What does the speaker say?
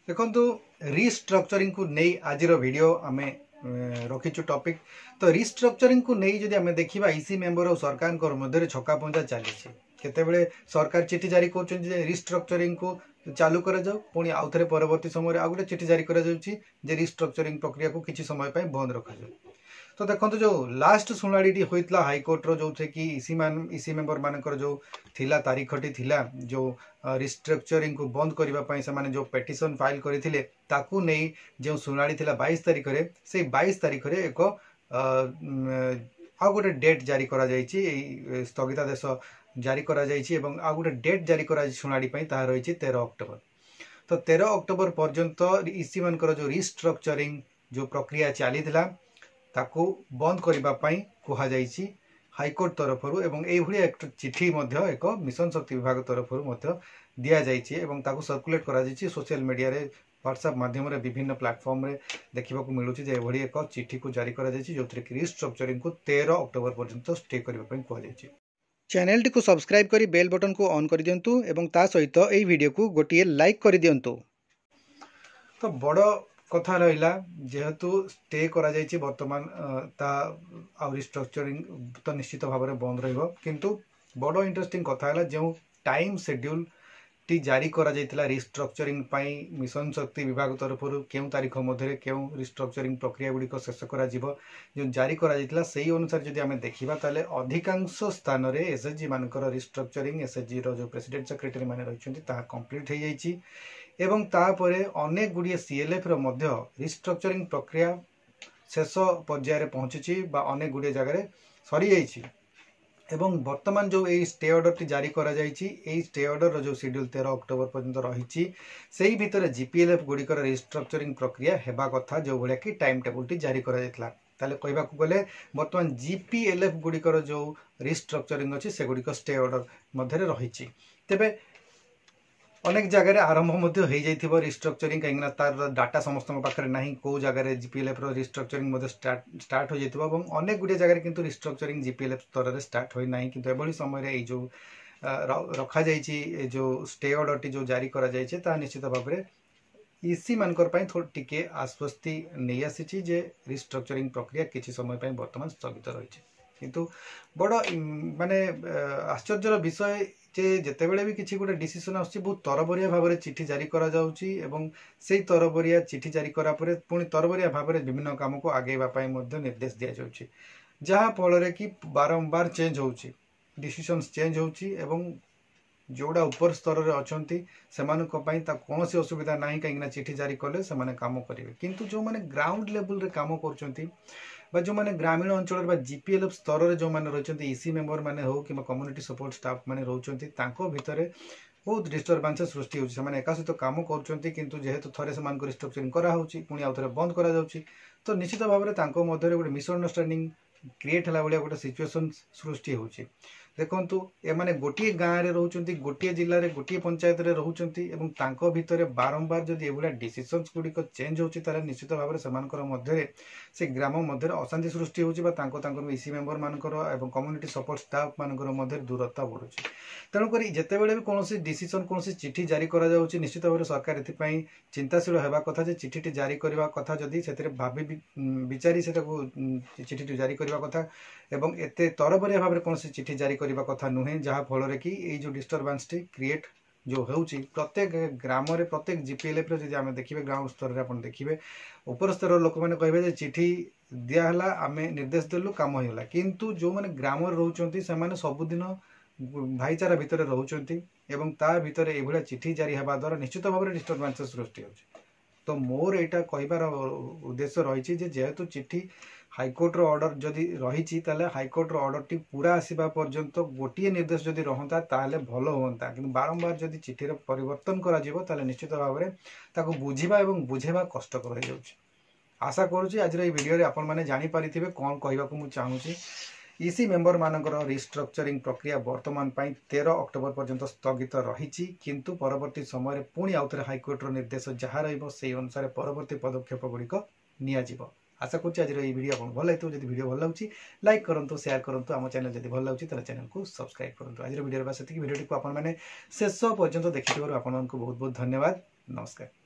देखो रिस्ट्रक्चरिंग को नहीं आज वीडियो आम रखीचु टॉपिक। तो रिस्ट्रक्चरिंग को नहीं जदि आम देखा ईसी मेंबर और सरकार मध्य छक्का पंजा चली केते सरकार चिठी जारी कर रिस्ट्रक्चरिंग को चालू कर पुणी आउ थे परवर्ती समय आउ गोटे चिठी जारी कर रिस्ट्रक्चरिंग प्रक्रिया को किसी समय बंद रखा। तो देखो जो लास्ट शुणाणी होता हाइकोर्टर जो थे कि ईसी मेंबर मानकर जो थिला तारीखटी थिला जो रिस्ट्रक्चरिंग को बंद करने से जो पेटिशन फाइल करते ताकू नहीं जो शुणाणी थिला 22 तारीख में से 22 तारीख में एक आ गोटे डेट जारी करा स्थगितादेश जारी करा आ गोटे डेट जारी करा शुणाणी रही 13 अक्टोबर। तो 13 अक्टोबर पर्यंत ईसी मानकर जो रिस्ट्रक्चरिंग जो प्रक्रिया चली ताकू बंद करने कहुई हाइकोर्ट तरफ एक चिठी एक मिशन शक्ति विभाग तरफ दि जाए सर्कुलेट कर सोशल मीडिया रे व्हाट्सएप माध्यम विभिन्न प्लेटफॉर्म रे देखा मिलूँ एक चिठी को जारी कर जो रिस्ट्रक्चरिंग को 13 अक्टोबर पर्यंत स्टे करने कहुई। चैनल टी को सब्सक्राइब करी बेल बटन को ऑन कर दियंतु एवं ता सहित ए वीडियो को गोटे लाइक कर दियंतु। तो बड़ कथा रहा जेहेतु स्टे करा जायछि वर्तमान ता आ रिस्ट्रक्चरिंग तो निश्चित भाव में बंद रहिबो किंतु बड़ इंटरेस्टिंग कथा है जो टाइम शेड्यूल टी जारी करा जायतिला रिस्ट्रक्चरिंग पाई मिशन शक्ति विभाग तरफ केउ तारीख मध्य केउ रिस्ट्रक्चरिंग प्रक्रिया गुड़िक शेष करा जिवो जो जारी करा जायतिला सेही अनुसार जदि आमे देखिबा ताले अधिकांश स्थान रे एसएचजी मानकर रिस्ट्रक्चरिंग एसएचजी रो जो प्रेसिडेंट सेक्रेटरी माने रहिछन्ति ता कंप्लीट हो जायछि एवं तापरे अनेक गुड़िए सीएलएफ रो मध्य रिस्ट्रक्चरिंग प्रक्रिया शेष पर्यायर पहुंची बा अनेक गुड़िए जगह सरी जाइछि एवं वर्तमान जो ये स्टे ऑर्डर टी जारी करा जाइछि एई स्टे ऑर्डर जो शेड्यूल 13 अक्टोबर पर्यंत रही सेही भितर जीपीएलएफ गुड़िकर रिस्ट्रक्चरिंग प्रक्रिया हेबा कथा जो भाया कि टाइम टेबल टी जारी करा जायतिला ताले कहबा गले वर्तमान जीपीएलएफ गुड़िकर जो रिस्ट्रक्चरिंग अच्छी से गुड़िक स्टे ऑर्डर मध्य रही तेबे अनेक जगह आरंभ हो रिस्ट्रक्चरिंग कहीं तार डाटा समस्त पाखे ना कौ जगह जीपीएलएफ रिस्ट्रक्चरिंग स्टार्ट हो जाए अनेक गुड़िया जगह किंतु रिस्ट्रक्चरिंग जीपीएलएफ स्तर में स्टार्ट होना किंतु एभली समय जो रखा जाइए जो स्टे ऑर्डर टी जो जारी करा जाइए निश्चित भाव में ईसी मानकर टिके आश्वस्ति नहीं आसी जे रिस्ट्रक्चरिंग प्रक्रिया किसी समय बर्तमान स्थगित रही किंतु बड़ माने आश्चर्यर विषय जे जितेबले भी किसी गोटे डिसीजन आसुची बहुत तरबरिया भाव में चिठी जारी करा जाउची एवं से तरबरिया चिठी जारी करा परे पुणी तरबरिया भाव में विभिन्न काम को आगेवा निर्देश दि जाउची जहाँ फल कि बारंबार चेंज होउची डिसीजन्स चेंज होउची एवं जोड़ा ऊपर स्तर में अच्छा से कौन सी असुविधा ना कहीं चिठी जारी कले से काम करेंगे किंतु जो मैंने ग्राउंड लेवल रे काम कर जो मैंने ग्रामीण अंचल जीपीएलएफ स्तर में जो मैंने रही ईसी मेंबर मैंने हो कि कम्युनिटी सपोर्ट स्टाफ मैंने रोचे भितर बहुत डिस्टर्बांस सृष्टि होती एका सहित काम कर जेहेतु थे से रिस्ट्रक्चरिंग कराऊँगी पुणी आउ थे बंद करा तो निश्चित भाव में गोटे मिसअंडरस्टांडिंग क्रिएट है भाया गोटे सिचुएसन सृष्टि होची। देखंतु एमाने गोटे गाँव में रोचंती गोटे जिले में गोटे पंचायत में रोचंती एवं तांको भितर बारंबार जदि एभलिया डिसीजन्स गुड़िक चेंज होची तारे निश्चित भाव में सेमानकर मध्य से ग्राम मध्य अशांति सृष्टि होची बा तांको ईसी मेंबर मानकर एवं कम्युनिटी सपोर्ट स्टाफ मानकर मध्य दूरता बढ़ुची। तेणुक जितेबले भी कौन डिसीजन कौन चिठी जारी करा जाउची निश्चित भाव में सरकार एथिपाई चिंताशील होगा कथा जे चिठी जारी करबा कथा जदि से भावी विचारी से चिठी जारी करबा कथा एवं एते तरबरिया भाव में कौन चिठी जारी करबा कथा नुहे जहाँ फल कि ये जो डिस्टर्बांस टी क्रिएट जो होउची प्रत्येक ग्राम रे प्रत्येक जीपीएलएफ रे जदि आमे देखिबे ग्राउंड स्तर रे अपन देखिबे ऊपर स्तर लोक मैंने कहबे जे चिठी दियाहला आमे निर्देश देलु काम होइला किंतु जो माने ग्राम रे रहउचंती से माने सबुदिन भाईचारा भितर रहउचंती एवं ता भितर एभलिया चिठी जारी हेबा द्वारा निश्चित भाव में डिस्टर्बांस सृष्टि होउची। तो मोर एटा कहबार उद्देश्य रही जेहेतु चिठी हाइकोर्टर ऑर्डर जदि रही हाइकोर्टर ऑर्डर टी पूरा आसवा पर्यंत गोटे निर्देश जदि रहता ताले भल होता कि बारंबार जदि चिठी परिवर्तन करा निश्चित भाव में बुझा और बुझेबा कष्टकर हो जाउछि। आशा करुँच आज वीडियो आपण मैंने जानीपारे कौन कहवाक मुझे चाहूँगी ईसी मेंबर मानकर रिस्ट्रक्चरिंग प्रक्रिया वर्तमान 13 अक्टोबर पर्यंत स्थगित रही किंतु परवर्ती समय पुणी आउ थे हाइकोर्टर निर्देश जहाँ रही अनुसार परवर्ती पदक्षेप गुड़िक नियाजिब। आशा करुँच आज वीडियो आपको भल लगे जब वीडियो भल लगे लाइक करूँ शेयर करूँ आम चैनल जब भल लगे तो चैनल को सब्सक्राइब करूँ। आज वीडियो से वीडियो को आपने शेष पर्यंत देखिथिबारु आपको बहुत बहुत धन्यवाद। नमस्कार।